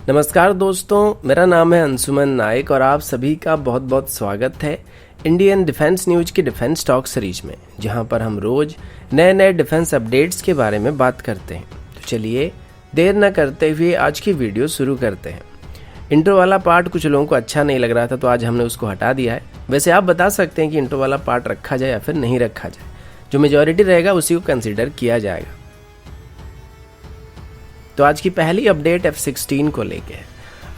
नमस्कार दोस्तों, मेरा नाम है अंशुमन नायक और आप सभी का बहुत बहुत स्वागत है इंडियन डिफेंस न्यूज की डिफेंस टॉक सीरीज में, जहां पर हम रोज नए नए डिफेंस अपडेट्स के बारे में बात करते हैं। तो चलिए देर न करते हुए आज की वीडियो शुरू करते हैं। इंट्रो वाला पार्ट कुछ लोगों को अच्छा नहीं लग रहा था, तो आज हमने उसको हटा दिया है। वैसे आप बता सकते हैं कि इंट्रो वाला पार्ट रखा जाए या फिर नहीं रखा जाए। जो मेजॉरिटी रहेगा उसी को कंसिडर किया जाएगा। तो आज की पहली अपडेट F-16 को लेके है।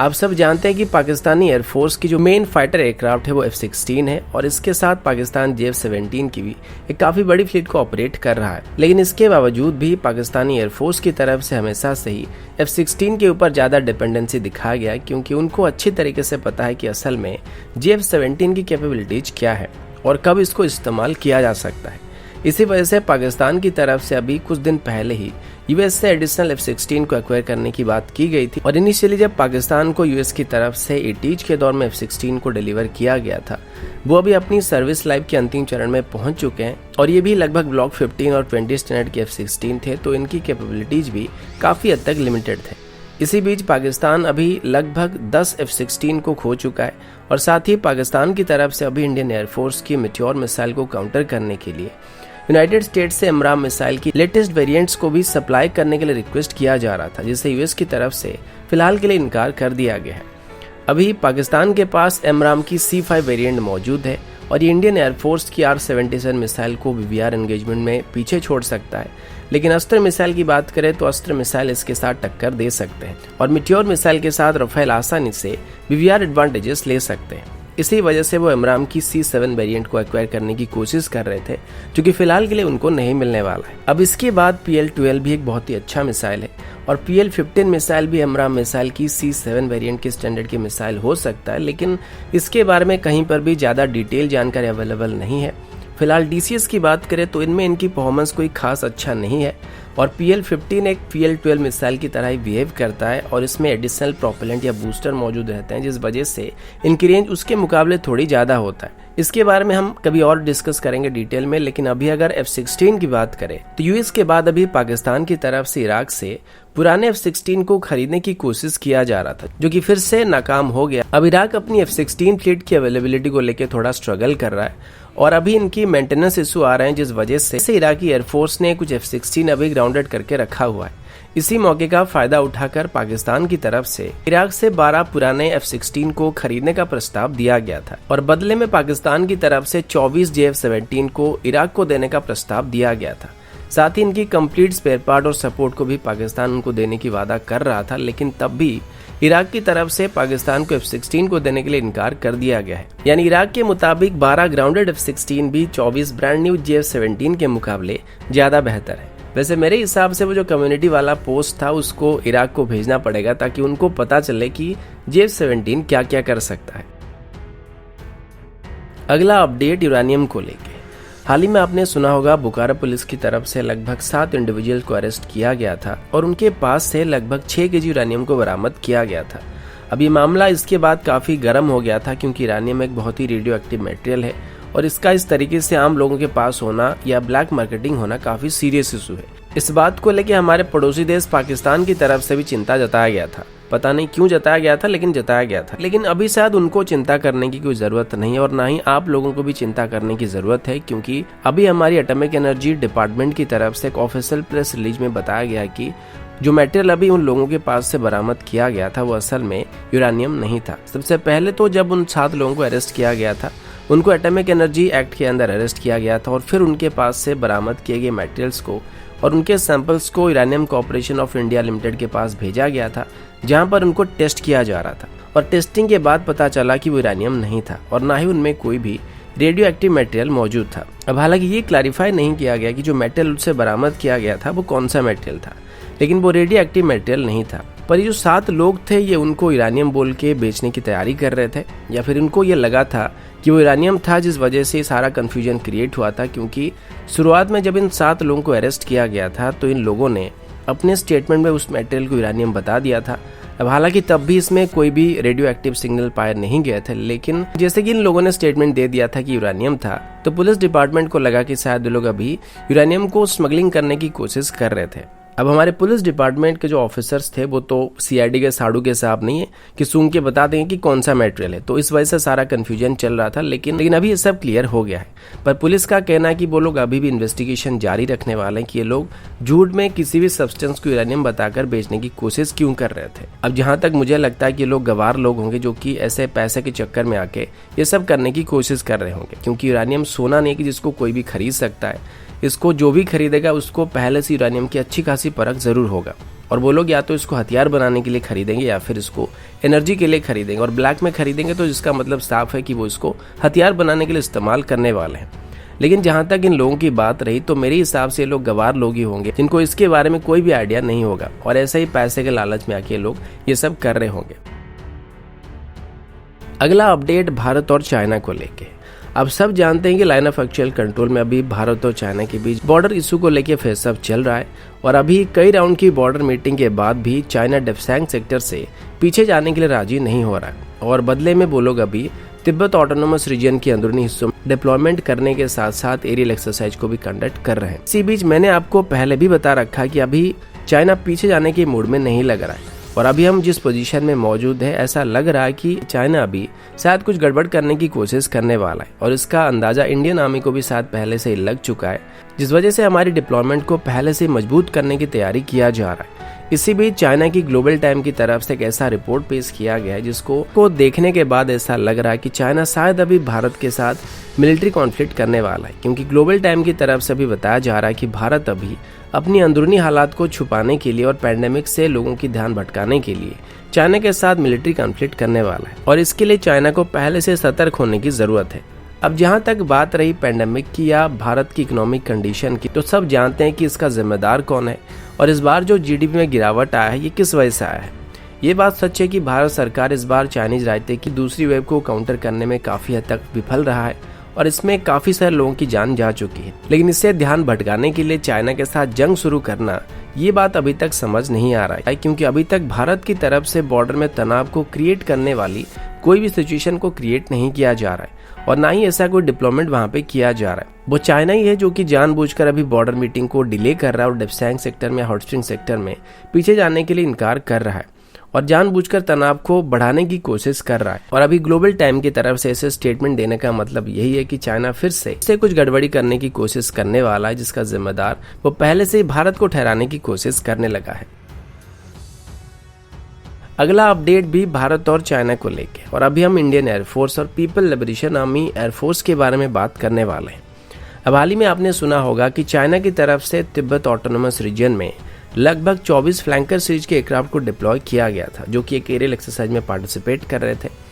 आप सब जानते हैं कि पाकिस्तानी एयरफोर्स की जो मेन फाइटर एयरक्राफ्ट है वो F-16 है और इसके साथ पाकिस्तान JF-17 की भी एक काफ़ी बड़ी फ्लीट को ऑपरेट कर रहा है। लेकिन इसके बावजूद भी पाकिस्तानी एयरफोर्स की तरफ से हमेशा से ही F-16 के ऊपर ज़्यादा डिपेंडेंसी दिखाया गया, क्योंकि उनको अच्छी तरीके से पता है कि असल में JF-17 की कैपेबिलिटीज क्या है और कब इसको इस्तेमाल किया जा सकता है। इसी वजह से पाकिस्तान की तरफ से अभी कुछ दिन पहले ही यूएस से एडिशनल F-16 को एक्वायर करने की बात की गई थी। और इनिशियली जब पाकिस्तान को यूएस की तरफ से 80s के दौर में F-16 को डिलीवर किया गया था, वो अभी अपनी सर्विस लाइफ के अंतिम चरण में पहुंच चुके हैं और ये भी लगभग ब्लॉक 15 और 20 स्टैंडर्ड के F-16 थे, तो इनकी कैपेबिलिटीज भी काफ़ी हद तक लिमिटेड थे। इसी बीच पाकिस्तान अभी लगभग 10 F-16 को खो चुका है और साथ ही पाकिस्तान की तरफ से अभी इंडियन एयरफोर्स की मेट्योर मिसाइल को काउंटर करने के लिए यूनाइटेड स्टेट्स से एमराम मिसाइल की लेटेस्ट वेरिएंट्स को भी सप्लाई करने के लिए रिक्वेस्ट किया जा रहा था, जिससे यूएस की तरफ से फिलहाल के लिए इनकार कर दिया गया है। अभी पाकिस्तान के पास एमराम की C5 वेरिएंट मौजूद है और ये इंडियन एयरफोर्स की R-77 मिसाइल को VVR एंगेजमेंट में पीछे छोड़ सकता है। लेकिन अस्त्र मिसाइल की बात करें तो अस्त्र मिसाइल इसके साथ टक्कर दे सकते हैं और मिट्योर मिसाइल के साथ राफेल आसानी से VVR एडवांटेजेस ले सकते हैं। इसी वजह से वो एमराम की C7 वेरिएंट को एक्वायर करने की कोशिश कर रहे थे, जो कि फिलहाल के लिए उनको नहीं मिलने वाला है। अब इसके बाद PL-12 भी एक बहुत ही अच्छा मिसाइल है और PL-15 मिसाइल भी एमराम मिसाइल की C7 वेरिएंट के स्टैंडर्ड की मिसाइल हो सकता है, लेकिन इसके बारे में कहीं पर भी ज़्यादा डिटेल जानकारी अवेलेबल नहीं है। फिलहाल DCS की बात करें तो इनमें इनकी परफॉर्मेंस कोई खास अच्छा नहीं है और PL-15 एक PL-12 मिसाइल की तरह ही बिहेव करता है और इसमें एडिशनल प्रोपेलेंट या बूस्टर मौजूद रहते हैं, जिस वजह से इनकी रेंज उसके मुकाबले थोड़ी ज़्यादा होता है। इसके बारे में हम कभी और डिस्कस करेंगे डिटेल में, लेकिन अभी अगर F-16 की बात करें तो यूएस के बाद अभी पाकिस्तान की तरफ से इराक से पुराने F-16 को खरीदने की कोशिश किया जा रहा था, जो कि फिर से नाकाम हो गया। अब इराक अपनी F-16 फ्लीट की अवेलेबिलिटी को लेकर थोड़ा स्ट्रगल कर रहा है और अभी इनकी मेंटेनेंस इशू आ रहे हैं, जिस वजह से इराकी एयरफोर्स ने कुछ F-16 अभी ग्राउंडेड करके रखा हुआ है। इसी मौके का फायदा उठाकर पाकिस्तान की तरफ से इराक से 12 पुराने F-16 को खरीदने का प्रस्ताव दिया गया था और बदले में पाकिस्तान की तरफ से 24 JF-17 को इराक को देने का प्रस्ताव दिया गया था। साथ ही इनकी कंप्लीट स्पेयर पार्ट और सपोर्ट को भी पाकिस्तान उनको देने की वादा कर रहा था, लेकिन तब भी इराक की तरफ से पाकिस्तान को F-16 को देने के लिए इनकार कर दिया गया है। यानी इराक के मुताबिक 12 ग्राउंडेड F-16 भी 24 ब्रांड न्यू JF-17 के मुकाबले ज्यादा बेहतर है। वैसे मेरे हिसाब से वो जो कम्युनिटी वाला पोस्ट था उसको इराक को भेजना पड़ेगा, ताकि उनको पता चले कि JF-17 क्या क्या कर सकता है। अगला अपडेट यूरेनियम को लेके। हाल ही में आपने सुना होगा बुखारा पुलिस की तरफ से लगभग 7 इंडिविजुअल को अरेस्ट किया गया था और उनके पास से लगभग 6 kg यूरेनियम को बरामद किया गया था। अब ये मामला इसके बाद काफ़ी गर्म हो गया था, क्योंकि यूरेनियम एक बहुत ही रेडियो एक्टिव मटेरियल है और इसका इस तरीके से आम लोगों के पास होना या ब्लैक मार्केटिंग होना काफ़ी सीरियस इशू है। इस बात को लेकर हमारे पड़ोसी देश पाकिस्तान की तरफ से भी चिंता जताया गया था। पता नहीं क्यों जताया गया था, लेकिन जताया गया था। लेकिन अभी शायद उनको चिंता करने की कोई जरूरत नहीं है और ना ही आप लोगों को भी चिंता करने की जरूरत है, क्योंकि अभी हमारी एटॉमिक एनर्जी डिपार्टमेंट की तरफ से एक ऑफिशियल प्रेस रिलीज में बताया गया कि जो मटेरियल अभी उन लोगों के पास से बरामद किया गया था वो असल में यूरेनियम नहीं था। सबसे पहले तो जब उन 7 लोगों को अरेस्ट किया गया था, उनको एटॉमिक एनर्जी एक्ट के अंदर अरेस्ट किया गया था और फिर उनके पास से बरामद किए गए मटेरियल्स को और उनके सैंपल्स को uranium corporation of India limited के पास भेजा गया था, जहां पर उनको टेस्ट किया जा रहा था। और टेस्टिंग के बाद पता चला कि वो यूरेनियम नहीं था और ना ही उनमें कोई भी रेडियो एक्टिव मटेरियल मौजूद था। अब हालांकि ये क्लैरिफाई नहीं किया गया कि जो मटेरियल उससे बरामद किया गया था वो कौन सा मटेरियल था, लेकिन वो रेडियो एक्टिव मटेरियल नहीं था। पर ये जो 7 लोग थे ये उनको यूरेनियम बोल के बेचने की तैयारी कर रहे थे, या फिर उनको ये लगा था कि वो यूरेनियम था, जिस वजह से सारा कंफ्यूजन क्रिएट हुआ था। क्योंकि शुरुआत में जब इन 7 लोगों को अरेस्ट किया गया था तो इन लोगों ने अपने स्टेटमेंट में उस मटेरियल को यूरेनियम बता दिया था। अब हालांकि तब भी इसमें कोई भी रेडियो एक्टिव सिग्नल पाए नहीं गए थे, लेकिन जैसे कि इन लोगों ने स्टेटमेंट दे दिया था कि यूरेनियम था, तो पुलिस डिपार्टमेंट को लगा कि शायद लोग अभी यूरेनियम को स्मगलिंग करने की कोशिश कर रहे थे। अब हमारे पुलिस डिपार्टमेंट के जो ऑफिसर्स थे वो तो सीआईडी के साड़ू के साहब नहीं है कि सूंघ के बता देंगे कि कौन सा मटेरियल है, तो इस वजह से सारा कंफ्यूजन चल रहा था। लेकिन अभी ये सब क्लियर हो गया है। पर पुलिस का कहना है कि वो लोग अभी भी इन्वेस्टिगेशन जारी रखने वाले हैं कि ये लोग झूठ में किसी भी सब्सटेंस को यूरेनियम बताकर बेचने की कोशिश क्यों कर रहे थे। अब जहां तक मुझे लगता है कि ये लोग गवार लोग होंगे जो कि ऐसे पैसे के चक्कर में आके ये सब करने की कोशिश कर रहे होंगे, क्योंकि यूरेनियम सोना नहीं है कि जिसको कोई भी खरीद सकता है। इसको जो भी खरीदेगा उसको पहले से यूरेनियम की अच्छी खासी परख जरूर होगा, और वो लोग या तो इसको हथियार बनाने के लिए खरीदेंगे या फिर इसको एनर्जी के लिए खरीदेंगे, और ब्लैक में खरीदेंगे तो जिसका मतलब साफ है कि वो इसको हथियार बनाने के लिए इस्तेमाल करने वाले हैं। लेकिन जहां तक इन लोगों की बात रही तो मेरे हिसाब से ये लोग गवार लोग ही होंगे जिनको इसके बारे में कोई भी आइडिया नहीं होगा, और ऐसे ही पैसे के लालच में आके लोग ये सब कर रहे होंगे। अगला अपडेट भारत और चाइना को लेके। अब सब जानते हैं कि लाइन ऑफ एक्चुअल कंट्रोल में अभी भारत और चाइना के बीच बॉर्डर इशू को लेकर फेसअप चल रहा है, और अभी कई राउंड की बॉर्डर मीटिंग के बाद भी चाइना डेफसेंग सेक्टर से पीछे जाने के लिए राजी नहीं हो रहा है, और बदले में वो लोग अभी तिब्बत ऑटोनोमस रीजन के अंदरूनी हिस्सों में डिप्लॉयमेंट करने के साथ साथ एरियल एक्सरसाइज को भी कंडक्ट कर रहे हैं। इसी बीच मैंने आपको पहले भी बता रखा कि अभी चाइना पीछे जाने के मूड में नहीं लग रहा है, और अभी हम जिस पोजीशन में मौजूद है ऐसा लग रहा है कि चाइना अभी शायद कुछ गड़बड़ करने की कोशिश करने वाला है, और इसका अंदाजा इंडियन आर्मी को भी शायद पहले से ही लग चुका है, जिस वजह से हमारी डिप्लॉयमेंट को पहले से मजबूत करने की तैयारी किया जा रहा है। इसी बीच चाइना की ग्लोबल टाइम की तरफ से एक ऐसा रिपोर्ट पेश किया गया है जिसको देखने के बाद ऐसा लग रहा है कि चाइना शायद अभी भारत के साथ मिलिट्री कॉन्फ्लिक्ट करने वाला है, क्योंकि ग्लोबल टाइम की तरफ से भी बताया जा रहा है कि भारत अभी अपनी अंदरूनी हालात को छुपाने के लिए और पैंडेमिक से लोगों की ध्यान भटकाने के लिए चाइना के साथ मिलिट्री कॉन्फ्लिक्ट करने वाला है, और इसके लिए चाइना को पहले से सतर्क होने की जरूरत है। अब जहां तक बात रही पैंडेमिक की या भारत की इकोनॉमिक कंडीशन की, तो सब जानते हैं कि इसका जिम्मेदार कौन है, और इस बार जो जीडीपी में गिरावट आया है ये किस वजह से आया है। ये बात सच है कि भारत सरकार इस बार चाइनीज रायते की दूसरी वेव को काउंटर करने में काफी हद तक विफल रहा है, और इसमें काफी सारे लोगों की जान जा चुकी है। लेकिन इससे ध्यान भटकाने के लिए चाइना के साथ जंग शुरू करना, ये बात अभी तक समझ नहीं आ रहा है, क्योंकि अभी तक भारत की तरफ से बॉर्डर में तनाव को क्रिएट करने वाली कोई भी सिचुएशन को क्रिएट नहीं किया जा रहा है, और ना ही ऐसा कोई डिप्लॉयमेंट वहां पे किया जा रहा है। वो चाइना ही है जो कि जानबूझकर अभी बॉर्डर मीटिंग को डिले कर रहा है और डेफसेंग सेक्टर में, हॉट स्प्रिंग सेक्टर में पीछे जाने के लिए इनकार कर रहा है, और जानबूझकर तनाव को बढ़ाने की कोशिश कर रहा है। और अभी ग्लोबल टाइम की तरफ से ऐसे स्टेटमेंट देने का मतलब यही है कि चाइना फिर से कुछ गड़बड़ी करने की कोशिश करने वाला है, जिसका जिम्मेदार वो पहले से ही भारत को ठहराने की कोशिश करने लगा है। अगला अपडेट भी भारत और चाइना को लेके, और अभी हम इंडियन एयरफोर्स और पीपल लिबरेशन आर्मी एयरफोर्स के बारे में बात करने वाले हैं। अब हाल ही में आपने सुना होगा कि चाइना की तरफ से तिब्बत ऑटोनोमस रीजन में लगभग 24 फ्लैंकर सीरीज के एयरक्राफ्ट को डिप्लॉय किया गया था, जो कि एक एरियल एक्सरसाइज में पार्टिसिपेट कर रहे थे।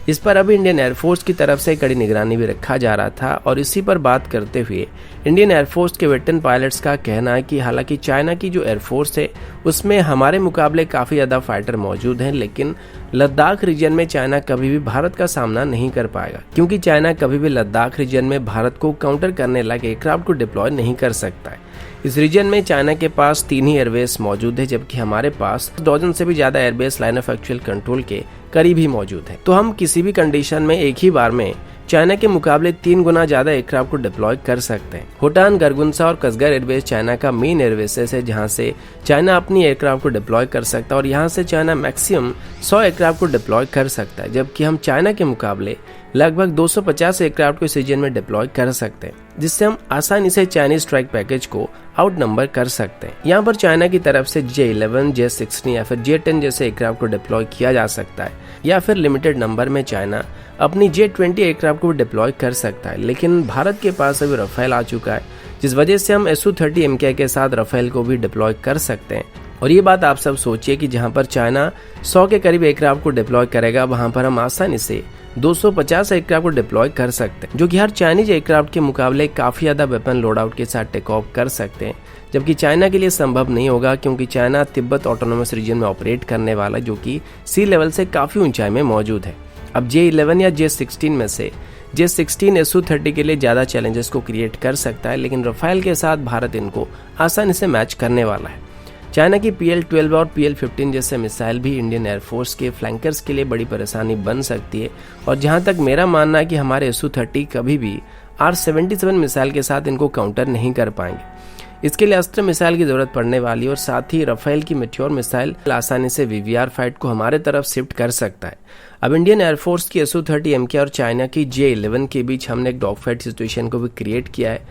इस पर अभी इंडियन एयरफोर्स की तरफ से कड़ी निगरानी भी रखा जा रहा था, और इसी पर बात करते हुए इंडियन एयरफोर्स के वेटरन पायलट्स का कहना है कि हालांकि चाइना की जो एयरफोर्स है उसमें हमारे मुकाबले काफ़ी ज़्यादा फाइटर मौजूद हैं, लेकिन लद्दाख रीजन में चाइना कभी भी भारत का सामना नहीं कर पाएगा, क्योंकि चाइना कभी भी लद्दाख रीजन में भारत को काउंटर करने लायक एयरक्राफ्ट को डिप्लॉय नहीं कर सकता है। इस रीजन में चाइना के पास 3 ही एयरबेस मौजूद है, जबकि हमारे पास डजन से भी ज्यादा airbase line of actual control के करीब ही मौजूद है। तो हम किसी भी कंडीशन में एक ही बार में चाइना के मुकाबले 3 गुना ज्यादा एयरक्राफ्ट को डिप्लॉय कर सकते हैं। होटान, गरगुंसा और कसगर एयरबेस चाइना का मेन एयरबेसेस है, जहां से चाइना अपनी एयरक्राफ्ट को डिप्लॉय कर सकता है, और यहां से चाइना मैक्सिमम 100 एयरक्राफ्ट को डिप्लॉय कर सकता है, जबकि हम चाइना के मुकाबले लगभग 250 एयरक्राफ्ट को इस रीजन में डिप्लॉय कर सकते हैं, जिससे हम आसानी से चाइनीज स्ट्राइक पैकेज को आउट नंबर कर सकते हैं। यहाँ पर चाइना की तरफ से J-11, J-16 या फिर J-10 जैसे एयरक्राफ्ट को डिप्लॉय किया जा सकता है, या फिर लिमिटेड नंबर में चाइना अपनी J-20 एयरक्राफ्ट को डिप्लॉय कर सकता है। लेकिन भारत के पास अभी राफेल आ चुका है, जिस वजह से हम Su-30 MK के साथ राफेल को भी डिप्लॉय कर सकते हैं। और ये बात आप सब सोचिए कि जहां पर चाइना 100 के करीब एयरक्राफ्ट को डिप्लॉय करेगा, वहां पर हम आसानी से 250 एयरक्राफ्ट को डिप्लॉय कर सकते हैं, जो कि हर चाइनीज एयरक्राफ्ट के मुकाबले काफी ज्यादा वेपन लोड आउट के साथ टेक ऑफ कर सकते हैं, जबकि चाइना के लिए संभव नहीं होगा, क्योंकि चाइना तिब्बत ऑटोनोमस रीजन में ऑपरेट करने वाला, जो कि सी लेवल से काफी ऊंचाई में मौजूद है। अब J-11 या J-16 में से J-16 Su-30 के लिए ज्यादा चैलेंजेस को क्रिएट कर सकता है, लेकिन राफेल के साथ भारत इनको आसानी से मैच करने वाला है। चाइना की PL-12 और PL-15 जैसे मिसाइल भी इंडियन एयरफोर्स के फ्लैंकर्स के लिए बड़ी परेशानी बन सकती है, और जहां तक मेरा मानना है कि हमारे Su-30 कभी भी R-77 मिसाइल के साथ इनको काउंटर नहीं कर पाएंगे। इसके लिए अस्त्र मिसाइल की जरूरत पड़ने वाली और साथ ही राफेल की मेट्योर मिसाइल आसानी से वीवीआर फाइट को हमारे तरफ शिफ्ट कर सकता है। अब इंडियन एयरफोर्स की SU-30 MK और चाइना की J-11 के बीच हमने एक डॉग फाइट सिचुएशन को भी क्रिएट किया है,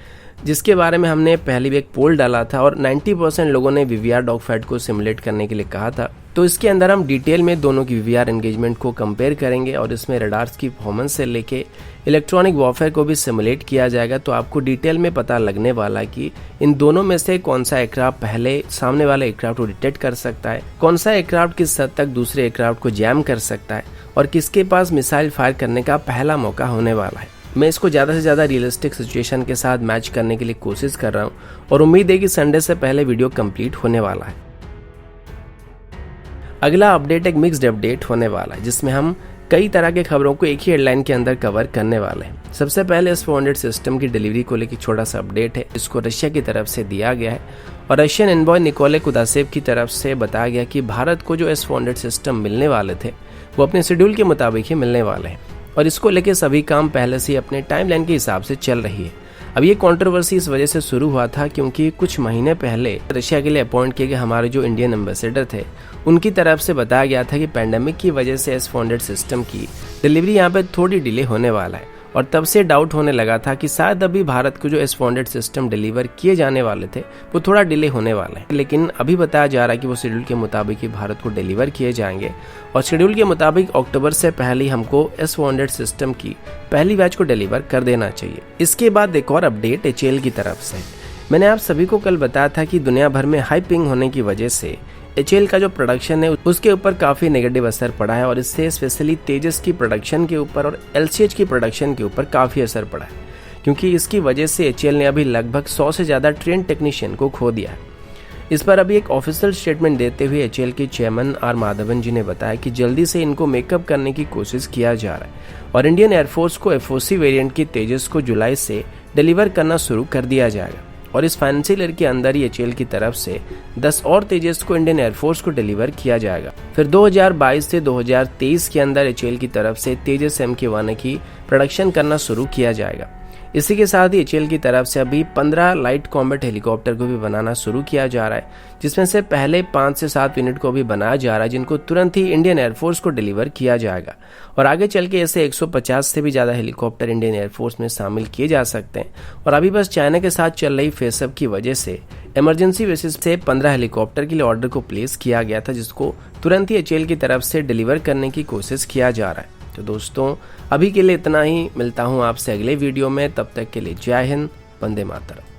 जिसके बारे में हमने पहले भी एक पोल डाला था और 90% लोगों ने वीवीआर डॉग फाइट को सिमुलेट करने के लिए कहा था। तो इसके अंदर हम डिटेल में दोनों की वीवीआर एंगेजमेंट को कंपेयर करेंगे और इसमें रडार्स की परफॉर्मेंस से लेके इलेक्ट्रॉनिक वॉरफेयर को भी सिमुलेट किया जाएगा। तो आपको डिटेल में पता लगने वाला है कि इन दोनों में से कौन सा एयरक्राफ्ट पहले सामने वाले एयरक्राफ्ट को डिटेक्ट कर सकता है, कौन सा एयरक्राफ्ट किस हद तक दूसरे एयरक्राफ्ट को जैम कर सकता है और किसके पास मिसाइल फायर करने का पहला मौका होने वाला है। मैं इसको ज़्यादा से ज़्यादा रियलिस्टिक सिचुएशन के साथ मैच करने के लिए कोशिश कर रहा हूँ और उम्मीद है कि संडे से पहले वीडियो कंप्लीट होने वाला है। अगला अपडेट एक मिक्स्ड अपडेट होने वाला है, जिसमें हम कई तरह के खबरों को एक ही हेडलाइन के अंदर कवर करने वाले हैं। सबसे पहले S-400 सिस्टम की डिलीवरी को लेकर छोटा सा अपडेट है। इसको रशिया की तरफ से दिया गया है और रशियन एनवॉय निकोले कुदाशेव की तरफ से बताया गया कि भारत को जो S-400 सिस्टम मिलने वाले थे वो अपने शेड्यूल के मुताबिक ही मिलने वाले हैं और इसको लेके सभी काम पहले से अपने टाइमलाइन के हिसाब से चल रही है। अब ये कंट्रोवर्सी इस वजह से शुरू हुआ था क्योंकि कुछ महीने पहले रशिया के लिए अपॉइंट किए गए हमारे जो इंडियन एम्बेसडर थे, उनकी तरफ से बताया गया था कि पैंडेमिक की वजह से S-400 सिस्टम की डिलीवरी यहाँ पे थोड़ी डिले होने वाला है और तब से डाउट होने लगा था कि शायद अभी भारत को जो S-400 सिस्टम डिलीवर किए जाने वाले थे वो थोड़ा डिले होने वाले हैं। लेकिन अभी बताया जा रहा है कि वो शेड्यूल के मुताबिक ही भारत को डिलीवर किए जाएंगे और शेड्यूल के मुताबिक अक्टूबर से पहले ही हमको S-400 सिस्टम की पहली बैच को डिलीवर कर देना चाहिए। इसके बाद एक और अपडेट HAL की तरफ से। मैंने आप सभी को कल बताया था कि दुनिया भर में हाइपिंग होने की वजह से HAL का जो प्रोडक्शन है उसके ऊपर काफ़ी नेगेटिव असर पड़ा है और इससे स्पेशली तेजस की प्रोडक्शन के ऊपर और LCH की प्रोडक्शन के ऊपर काफ़ी असर पड़ा है, क्योंकि इसकी वजह से HAL ने अभी लगभग 100 से ज़्यादा ट्रेन टेक्नीशियन को खो दिया है। इस पर अभी एक ऑफिशियल स्टेटमेंट देते हुए HAL के चेयरमैन R माधवन जी ने बताया कि जल्दी से इनको मेकअप करने की कोशिश किया जा रहा है और इंडियन एयरफोर्स को FOC वेरिएंट की तेजस को जुलाई से डिलीवर करना शुरू कर दिया जाएगा और इस फाइनेंशियल ईयर के अंदर ही HAL की तरफ से 10 और तेजस को इंडियन एयरफोर्स को डिलीवर किया जाएगा। फिर 2022 से 2023 के अंदर HAL की तरफ से तेजस MK-1 की प्रोडक्शन करना शुरू किया जाएगा। इसी के साथ ही HAL की तरफ से अभी 15 लाइट कॉम्बैट हेलीकॉप्टर को भी बनाना शुरू किया जा रहा है, जिसमें से पहले 5 से 7 यूनिट को भी बनाया जा रहा है, जिनको तुरंत ही इंडियन एयरफोर्स को डिलीवर किया जाएगा और आगे चल के ऐसे 150 से भी ज़्यादा हेलीकॉप्टर इंडियन एयरफोर्स में शामिल किए जा सकते हैं। और अभी बस चाइना के साथ चल रही फेसअप की वजह से इमरजेंसी बेसिस से 15 हेलीकॉप्टर के लिए ऑर्डर को प्लेस किया गया था, जिसको तुरंत ही HAL की तरफ से डिलीवर करने की कोशिश किया जा रहा है। तो दोस्तों अभी के लिए इतना ही, मिलता हूँ आपसे अगले वीडियो में, तब तक के लिए जय हिंद, वंदे मातरम।